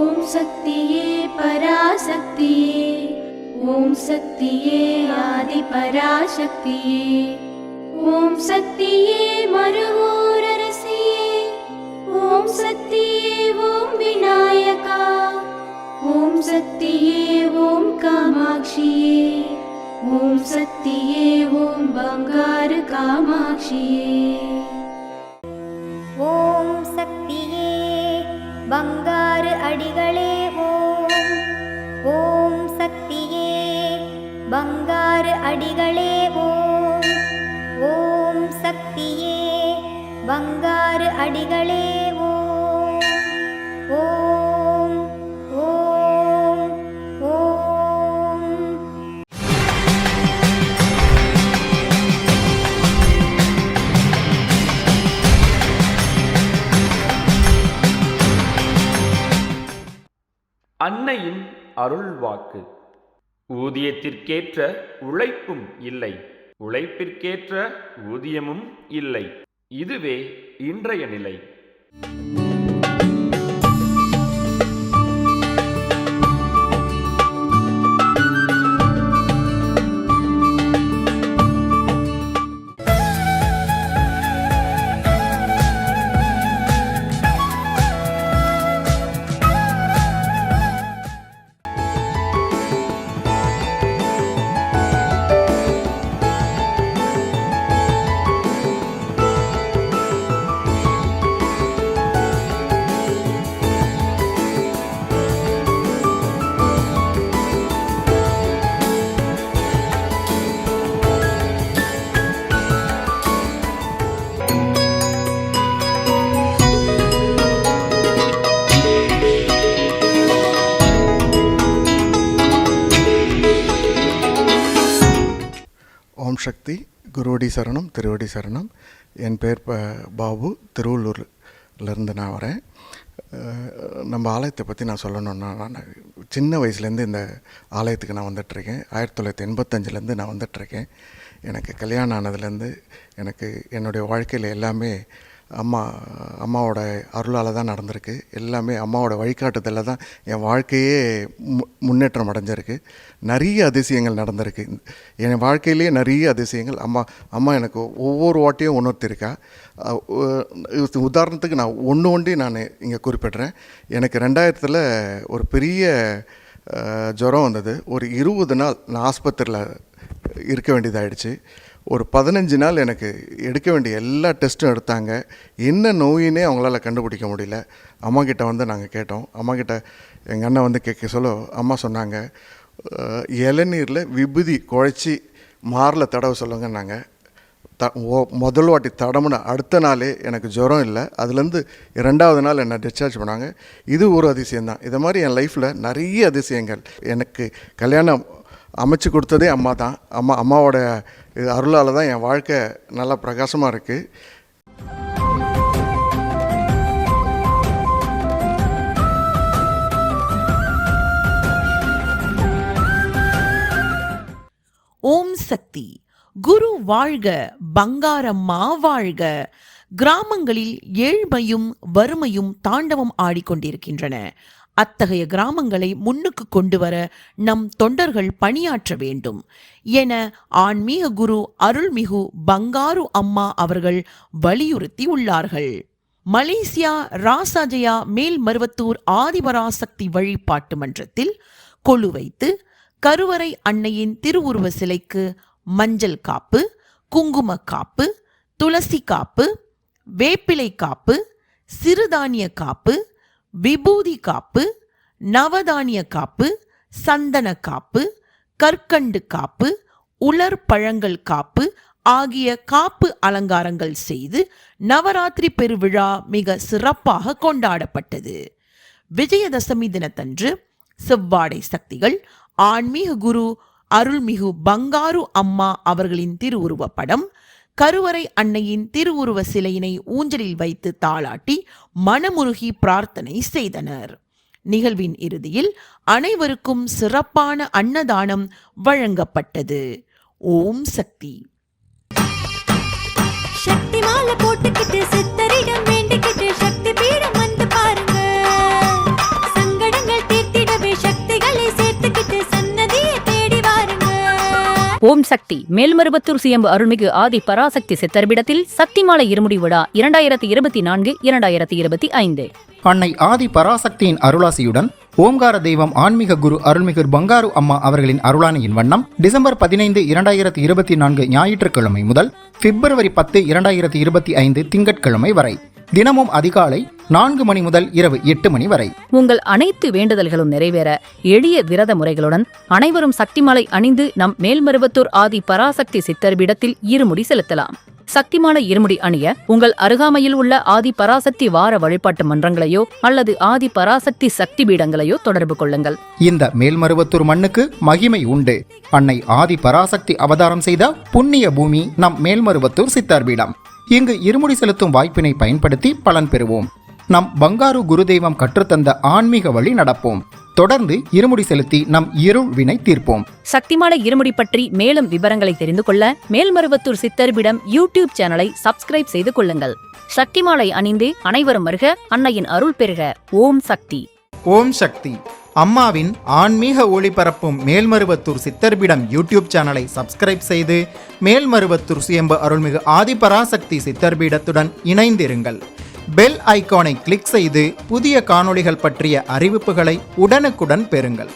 ஓம் சக்தியே பராசக்தியே, ஓம் சக்தியே ஆதி பராசக்தியே, ஓம் சக்தியே மருகூரரசியே, ஓம் சக்தியே ஓம் விநாயகா, ஓம் சக்தியே ஓம் காமாட்சியே, ஓம் சக்தியே ஓம் பங்காரு காமாட்சியே. ஓம் சக்தியே பங்காரு அடிகளே ஓம். ஓம் சக்தியே பங்காரு அடிகளே ஓம். ஓம் சக்தியே பங்காரு அடிகளே ஓம். ஓம் ஓம் ஓம். அன்னையின் அருள் வாக்கு. ஊதியத்திற்கேற்ற உழைப்பும் இல்லை, உழைப்பிற்கேற்ற ஊதியமும் இல்லை. இதுவே இன்றைய நிலை. ஓம் சக்தி. குருவடி சரணம், திருவடி சரணம். என் பேர் பாபு, திருவள்ளூர்லேருந்து நான் வரேன். நம்ம ஆலயத்தை பற்றி நான் சொல்லணுன்னா, நான் சின்ன வயசுலேருந்து இந்த ஆலயத்துக்கு நான் வந்துட்டுருக்கேன். 1985லேருந்து நான் வந்துட்டுருக்கேன். எனக்கு கல்யாணம் ஆனதுலேருந்து எனக்கு என்னுடைய வாழ்க்கையில் எல்லாமே அம்மாவோட அருளால் தான் நடந்திருக்கு. எல்லாமே அம்மாவோட வழிகாட்டுதலில் தான் என் வாழ்க்கையே முன்னேற்றம் அடைஞ்சிருக்கு. நிறைய அதிசயங்கள் நடந்திருக்கு என் வாழ்க்கையிலேயே. நிறைய அதிசயங்கள் அம்மா எனக்கு ஒவ்வொரு வாட்டியும் உணர்த்திருக்கா. உதாரணத்துக்கு நான் ஒன்று நான் இங்கே குறிப்பிட்றேன். எனக்கு 2000 ஒரு பெரிய ஜுரம் வந்தது. ஒரு 20 நாள் நான் ஆஸ்பத்திரியில் இருக்க வேண்டியதாகிடுச்சு. ஒரு 15 நாள் எனக்கு எடுக்க வேண்டிய எல்லா டெஸ்ட்டும் எடுத்தாங்க. என்ன நோயினே அவங்களால கண்டுபிடிக்க முடியல. அம்மாக்கிட்ட வந்து நாங்கள் கேட்டோம். அம்மாக்கிட்ட எங்கள் அண்ணன் வந்து கேட்க சொல்ல அம்மா சொன்னாங்க, இளநீரில் விபூதி குழைச்சி மாரில் தடவை சொல்லுங்கன்னாங்க. முதல் வாட்டி தடமுன அடுத்த நாளே எனக்கு ஜுரம் இல்லை. அதுலேருந்து 2வது நாள் என்னை டிஸ்சார்ஜ் பண்ணாங்க. இது ஒரு அதிசயம்தான். இது மாதிரி என் லைஃப்பில் நிறைய அதிசயங்கள். எனக்கு கல்யாணம் அமைச்சு கொடுத்ததே அம்மா தான். அம்மாவோட அருளால் தான் என் வாழ்க்கை நல்லா பிரகாசமாக இருக்குது. ஓம் சக்தி. குரு வாழ்க, பங்காரம்மா வாழ்க. கிராமங்களில் ஏழ்மையும் வறுமையும் தாண்டவம் ஆடிக்கொண்டிருக்கின்றன. அத்தகைய கிராமங்களை முன்னுக்கு கொண்டு வர நம் தொண்டர்கள் பணியாற்ற வேண்டும் என ஆன்மீக குரு அருள்மிகு பங்காரு அம்மா அவர்கள் வலியுறுத்தி உள்ளார்கள். மலேசியா ராசாஜயா மேல்மருவத்தூர் ஆதிபராசக்தி வழிபாட்டு மன்றத்தில் கொலு வைத்து கருவறை அன்னையின் திருவுருவ சிலைக்கு மஞ்சள் காப்பு, குங்கும காப்பு, துளசி காப்பு, வேப்பிலை காப்பு, சிறுதானிய காப்பு, விபூதி காப்பு, நவதானிய காப்பு, சந்தன காப்பு, கற்கண்டு காப்பு, உலர் பழங்கள் காப்பு ஆகிய காப்பு அலங்காரங்கள் செய்து நவராத்திரி பெருவிழா மிக சிறப்பாக கொண்டாடப்பட்டது. விஜயதசமி தினத்தன்று செவ்வாடை சக்திகள் ஆன்மீக குரு அருள்மிகு பங்காரு அம்மா அவர்களின் திருவுருவ படம், கருவறை அன்னையின் திருவுருவ சிலையினை ஊஞ்சலில் வைத்து தாளாட்டி மனமுருகி பிரார்த்தனை செய்தனர். நிகழ்வின் இறுதியில் அனைவருக்கும் சிறப்பான அன்னதானம் வழங்கப்பட்டது. ஓம் சக்தி. சக்தி மாலை போட்டுக்கிட்டு சித்தரிடம் வேண்டிக்கிட்டு சக்தி பீடம் வந்து பாருங்க. சங்கட சக்தி மேல்மருவத்தூர் சுயம்பு அருள்மிகு ஆதி பராசக்தி சித்தர்பிடத்தில் சக்திமாலை இருமுடி விழா 2024-2025. அன்னை ஆதி பராசக்தியின் அருளாசியுடன் ஓம்கார தெய்வம் ஆன்மீக குரு அருள்மிகு பங்காரு அம்மா அவர்களின் அருளானையின் வண்ணம் டிசம்பர் 15, 2024 ஞாயிற்றுக்கிழமை முதல் பிப்ரவரி 10, 2025 திங்கட்கிழமை வரை தினமும் அதிகாலை 4 மணி முதல் இரவு 8 மணி வரை உங்கள் அனைத்து வேண்டுதல்களும் நிறைவேற எளிய விரத முறைகளுடன் அனைவரும் சக்திமாலை அணிந்து நம் மேல்மருவத்தூர் ஆதி பராசக்தி சித்தர்பிடத்தில் இருமுடி செலுத்தலாம். சக்திமாலை இருமுடி அணிய உங்கள் அருகாமையில் உள்ள ஆதி பராசக்தி வார வழிபாட்டு மன்றங்களையோ அல்லது ஆதி பராசக்தி சக்தி பீடங்களையோ தொடர்பு கொள்ளுங்கள். இந்த மேல்மருவத்தூர் மண்ணுக்கு மகிமை உண்டு. அன்னை ஆதி பராசக்தி அவதாரம் செய்த புண்ணிய பூமி நம் மேல்மருவத்தூர் சித்தர்பீடம். இங்கு இருமுடி செலுத்தும் வாய்ப்பினை பயன்படுத்தி பலன் பெறுவோம். நம் பங்காரு குருதெய்வம் கற்றுத்தந்த ஆன்மீக வழி நடப்போம். தொடர்ந்து இருமுடி செலுத்தி நம் இருள் வினை தீர்ப்போம். சக்திமாலை இருமுடி பற்றி மேலும் விவரங்களை தெரிந்து கொள்ள மேல்மருவத்தூர் சித்தர்பிடம் யூடியூப் சேனலை சப்ஸ்கிரைப் செய்து கொள்ளுங்கள். சக்திமாலை அணிந்து அனைவரும் வருக, அன்னையின் அருள் பெறுக. ஓம் சக்தி. ஓம் சக்தி. அம்மாவின் ஆன்மீக ஒளிபரப்பும் மேல்மருவத்தூர் சித்தர்பிடம் யூடியூப் சேனலை சப்ஸ்கிரைப் செய்து மேல்மருவத்தூர் சுயம்பு அருள்மிகு ஆதிபராசக்தி சித்தர்பீடத்துடன் இணைந்திருங்கள். பெல் ஐகானை கிளிக் செய்து புதிய காணொளிகள் பற்றிய அறிவிப்புகளை உடனுக்குடன் பெறுங்கள்.